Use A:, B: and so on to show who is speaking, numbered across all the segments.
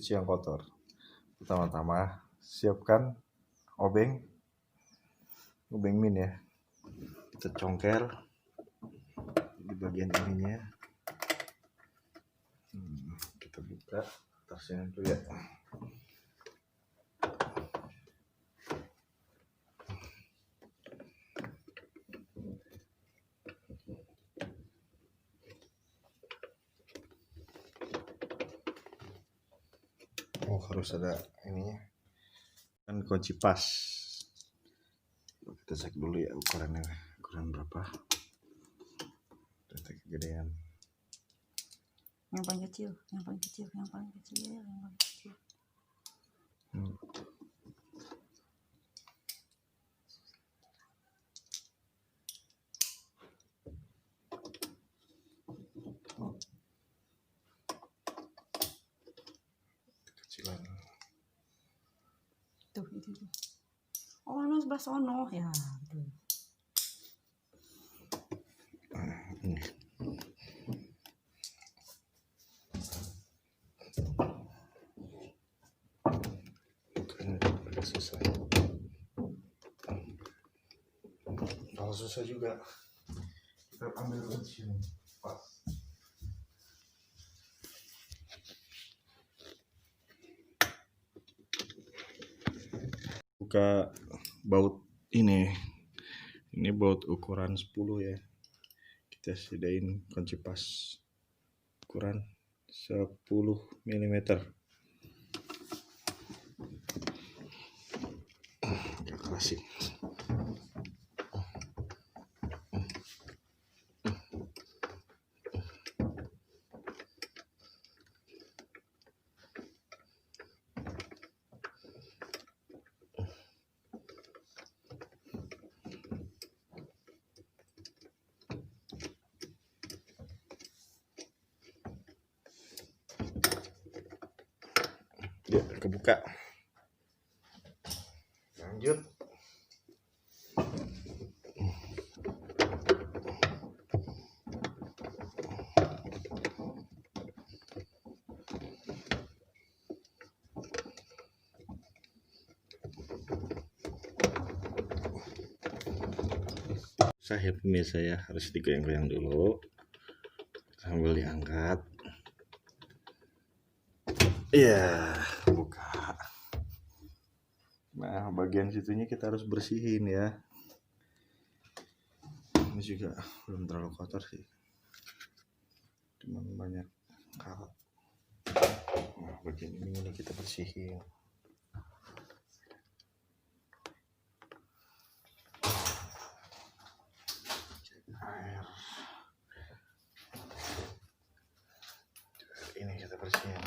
A: cuci yang kotor. Pertama-tama siapkan obeng min ya. Kita congkel di bagian ininya. Kita buka tasnya dulu ya. Oh, harus ada ininya kan, kunci pas. Kita cek dulu ya ukuran berapa. Kita kegedean.
B: Yang paling kecil.
A: Kecilan.
B: Tuh, itu. Oh, no, sebelah sono ya. Tuh.
A: Ini. Agak susah. Kalau susah juga, kita ambil kunci pas. Buka baut ini baut ukuran 10 ya. Kita sediain kunci pas ukuran 10 mm. Agak klasik. Ya, kebuka. Lanjut. Saya pemirsa ya, harus digoyang-goyang dulu sambil diangkat. Iya, buka. Nah, bagian situnya kita harus bersihin ya. Ini juga belum terlalu kotor sih, cuman banyak karat. Nah, bagian ini kita bersihin. Air. Ini kita bersihin.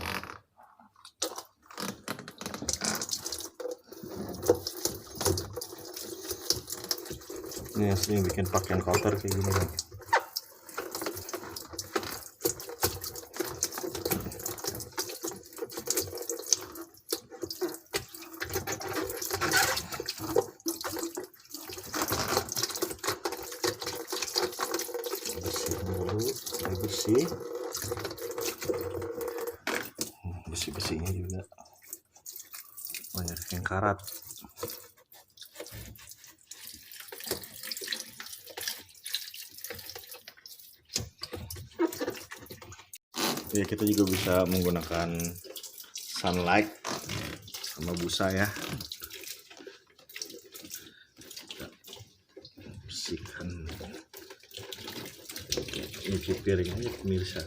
A: Ini asli bikin pakaian kotor kayak gini kan. Bersihin dulu, bersih. Bersih-bersihnya juga banyak yang karat. Ya, kita juga bisa menggunakan sunlight sama busa ya. Kita bersihkan. Nyuci piring aja pemirsa.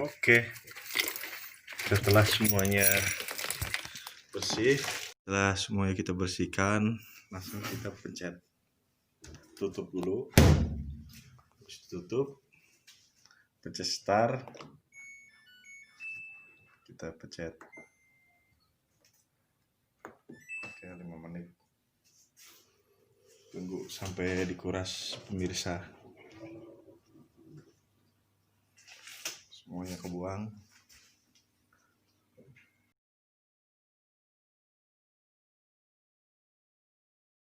A: Oke, setelah semuanya bersih, setelah semuanya kita bersihkan, langsung kita pencet. Tutup dulu, habis tutup, pencet start, kita pencet. Oke, 5 menit. Tunggu sampai dikuras pemirsa. Semuanya kebuang.